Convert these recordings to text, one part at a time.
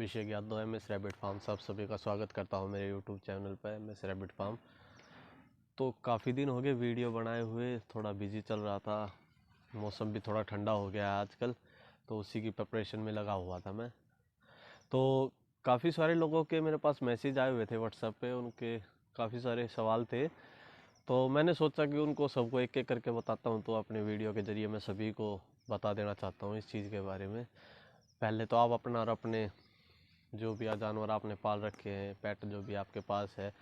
अभिषेक यादव है MS rabbit farm. सब सभी का स्वागत करता हूँ मेरे यूट्यूब चैनल पर MS रैबिट फार्म। तो काफ़ी दिन हो गए वीडियो बनाए हुए, थोड़ा बिजी चल रहा था। मौसम भी थोड़ा ठंडा हो गया है आजकल, तो उसी की प्रिपरेशन में लगा हुआ था मैं। तो काफ़ी सारे लोगों के मेरे पास मैसेज आए हुए थे व्हाट्सएप पे, उनके काफ़ी सारे सवाल थे। तो मैंने सोचा कि उनको सबको एक एक करके बताता हूँ, तो अपने वीडियो के ज़रिए मैं सभी को बता देना चाहता हूँ इस चीज़ के बारे में। पहले तो आप अपना और अपने जो भी जानवर आपने पाल रखे हैं, पेट जो भी आपके पास है,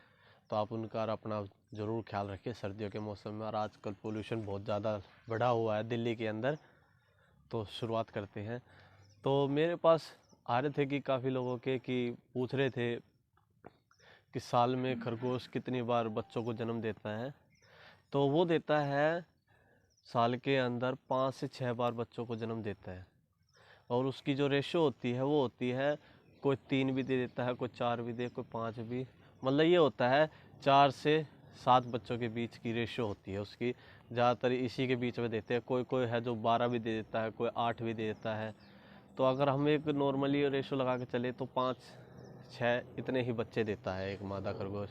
तो आप उनका और अपना ज़रूर ख्याल रखिए सर्दियों के मौसम में। और आजकल पोल्यूशन बहुत ज़्यादा बढ़ा हुआ है दिल्ली के अंदर। तो शुरुआत करते हैं। तो मेरे पास आ रहे थे कि काफ़ी लोगों के कि पूछ रहे थे कि साल में खरगोश कितनी बार बच्चों को जन्म देता है। तो वो देता है साल के अंदर 5 से 6 बार बच्चों को जन्म देता है। और उसकी जो रेशो होती है वो होती है, कोई 3 भी दे देता है, कोई 4 भी दे, कोई 5 भी। मतलब ये होता है 4 से 7 बच्चों के बीच की रेशो होती है उसकी। ज़्यादातर इसी के बीच में देते हैं। कोई कोई है जो 12 भी दे देता है, कोई 8 भी दे देता है। तो अगर हम एक नॉर्मली रेशो लगा के चले तो 5-6 इतने ही बच्चे देता है एक मादा खरगोश।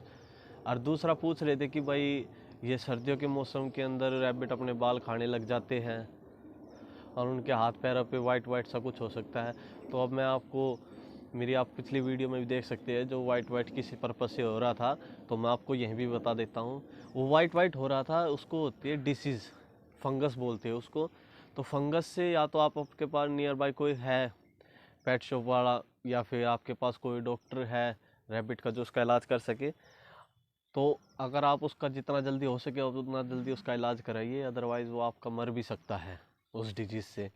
और दूसरा पूछ रहे थे कि भाई ये सर्दियों के मौसम के अंदर रैबिट अपने बाल खाने लग जाते हैं और उनके हाथ पैरों पे वाइट वाइट सा कुछ हो सकता है। तो अब मैं आपको, मेरी आप पिछली वीडियो में भी देख सकते हैं, जो वाइट वाइट किसी पर्पज़ से हो रहा था, तो मैं आपको यहीं भी बता देता हूँ। वो वाइट वाइट हो रहा था, उसको होती है डिसीज़, फंगस बोलते हैं उसको। तो फंगस से या तो आपके पास नियर बाय कोई है पेट शॉप वाला, या फिर आपके पास कोई डॉक्टर है रैबिट का जो उसका इलाज कर सके, तो अगर आप उसका जितना जल्दी हो सके उतना जल्दी उसका इलाज कराइए। अदरवाइज़ वो आपका मर भी सकता है उस डिजीज़ से।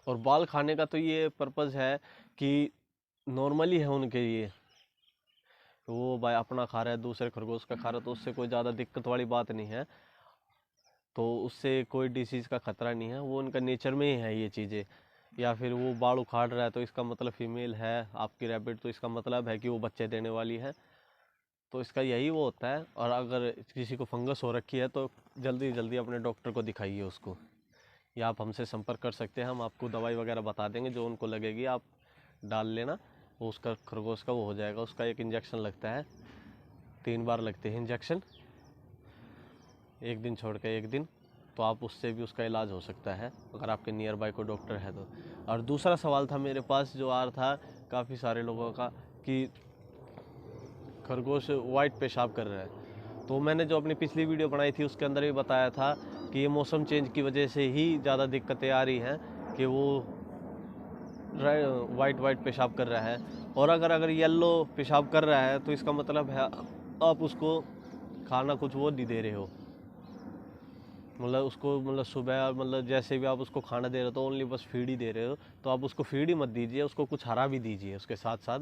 और बाल खाने का तो ये पर्पज़ है कि नॉर्मली है उनके लिए, तो वो भाई अपना खा रहा है, दूसरे खरगोश का खा रहा है, तो उससे कोई ज़्यादा दिक्कत वाली बात नहीं है। तो उससे कोई डिसीज़ का ख़तरा नहीं है, वो उनका नेचर में ही है ये चीज़ें। या फिर वो बाल उखाड़ रहा है तो इसका मतलब फीमेल है आपकी रैबिट, तो इसका मतलब है कि वो बच्चे देने वाली है। तो इसका यही वो होता है। और अगर किसी को फंगस हो रखी है तो जल्दी जल्दी अपने डॉक्टर को दिखाइए उसको, या आप हमसे संपर्क कर सकते हैं। हम आपको दवाई वगैरह बता देंगे, जो उनको लगेगी आप डाल लेना। वो उसका खरगोश का वो हो जाएगा। उसका एक इंजेक्शन लगता है, 3 बार लगते हैं इंजेक्शन, एक दिन छोड़ के एक दिन। तो आप उससे भी उसका इलाज हो सकता है अगर आपके नियर बाय कोई डॉक्टर है तो। और दूसरा सवाल था मेरे पास जो आ रहा था काफ़ी सारे लोगों का कि खरगोश वाइट पेशाब कर रहा है। तो मैंने जो अपनी पिछली वीडियो बनाई थी उसके अंदर भी बताया था कि ये मौसम चेंज की वजह से ही ज़्यादा दिक्कतें आ रही हैं कि वो वाइट वाइट पेशाब कर रहा है। और अगर येलो पेशाब कर रहा है तो इसका मतलब है आप उसको खाना कुछ वो नहीं दे रहे हो। मतलब उसको, मतलब सुबह मतलब जैसे भी आप उसको खाना दे रहे हो तो ओनली बस फीड ही दे रहे हो। तो आप उसको फीड ही मत दीजिए, उसको कुछ हरा भी दीजिए उसके साथ साथ,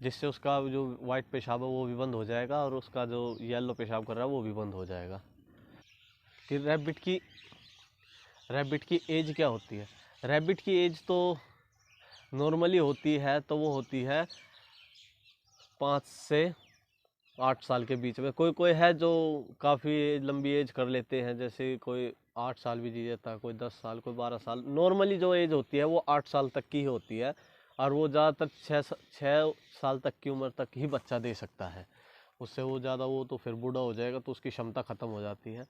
जिससे उसका जो वाइट पेशाब है वो भी बंद हो जाएगा और उसका जो येलो पेशाब कर रहा है वो भी बंद हो जाएगा। कि रैबिट की एज क्या होती है? रैबिट की एज तो नॉर्मली होती है, तो वो होती है 5 से 8 साल के बीच में। कोई कोई है जो काफ़ी लंबी एज कर लेते हैं, जैसे कोई 8 साल भी जी जाता है, कोई 10 साल, कोई 12 साल। नॉर्मली जो एज होती है वो 8 साल तक की होती है। और वो ज़्यादातर 6 साल तक की उम्र तक ही बच्चा दे सकता है। उससे वो ज़्यादा वो तो फिर बूढ़ा हो जाएगा, तो उसकी क्षमता ख़त्म हो जाती है।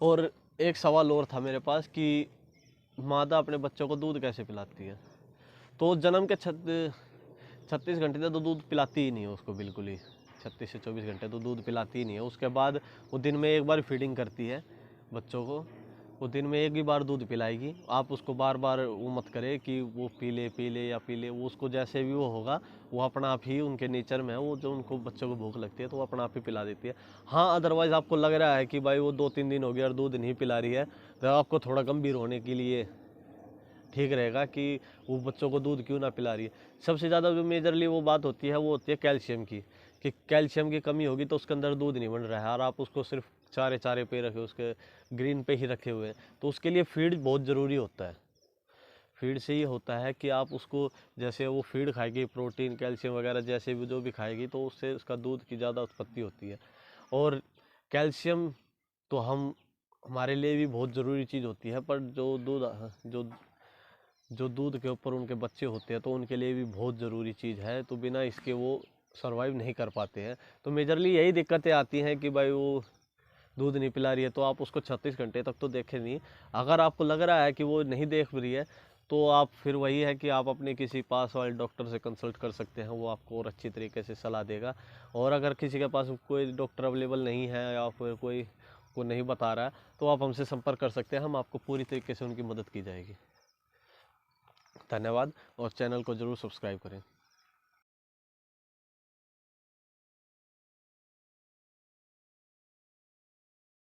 और एक सवाल और था मेरे पास कि मादा अपने बच्चों को दूध कैसे पिलाती है? तो जन्म के 36 घंटे तक तो दूध पिलाती ही नहीं है उसको, बिल्कुल ही 36 से 24 घंटे तो दूध पिलाती ही नहीं है। उसके बाद वो दिन में एक बार फीडिंग करती है बच्चों को। वो दिन में एक ही बार दूध पिलाएगी। आप उसको बार बार वो मत करें कि वो पी ले या पी ले। वो उसको जैसे भी वो होगा, वो अपना आप ही, उनके नेचर में है वो, जो उनको बच्चों को भूख लगती है तो वो अपना आप ही पिला देती है। हाँ, अदरवाइज़ आपको लग रहा है कि भाई वो 2-3 दिन हो गया और दूध नहीं पिला रही है, तो आपको थोड़ा गंभीर होने के लिए ठीक रहेगा कि वो बच्चों को दूध क्यों ना पिला रही है। सबसे ज़्यादा जो मेजरली वो बात होती है वो होती है कैल्शियम की, कि कैल्शियम की कमी होगी तो उसके अंदर दूध नहीं बन रहा है, और आप उसको सिर्फ चारे चारे पे रखे, उसके ग्रीन पे ही रखे हुए हैं। तो उसके लिए फीड बहुत ज़रूरी होता है। फीड से ये होता है कि आप उसको, जैसे वो फीड खाएगी, प्रोटीन कैल्शियम वगैरह जैसे भी जो भी खाएगी, तो उससे उसका दूध की ज़्यादा उत्पत्ति होती है। और कैल्शियम तो हमारे लिए भी बहुत ज़रूरी चीज़ होती है, पर जो दूध जो जो दूध के ऊपर उनके बच्चे होते हैं तो उनके लिए भी बहुत ज़रूरी चीज़ है, तो बिना इसके वो सर्वाइव नहीं कर पाते हैं। तो मेजरली यही दिक्कतें आती हैं कि भाई वो दूध नहीं पिला रही है तो आप उसको 36 घंटे तक तो देखें नहीं। अगर आपको लग रहा है कि वो नहीं देख रही है तो आप फिर वही है कि आप अपने किसी पास वाले डॉक्टर से कंसल्ट कर सकते हैं, वो आपको और अच्छी तरीके से सलाह देगा। और अगर किसी के पास कोई डॉक्टर अवेलेबल नहीं है या फिर कोई को नहीं बता रहा है तो आप हमसे संपर्क कर सकते हैं, हम आपको पूरी तरीके से उनकी मदद की जाएगी। धन्यवाद और चैनल को ज़रूर सब्सक्राइब करें।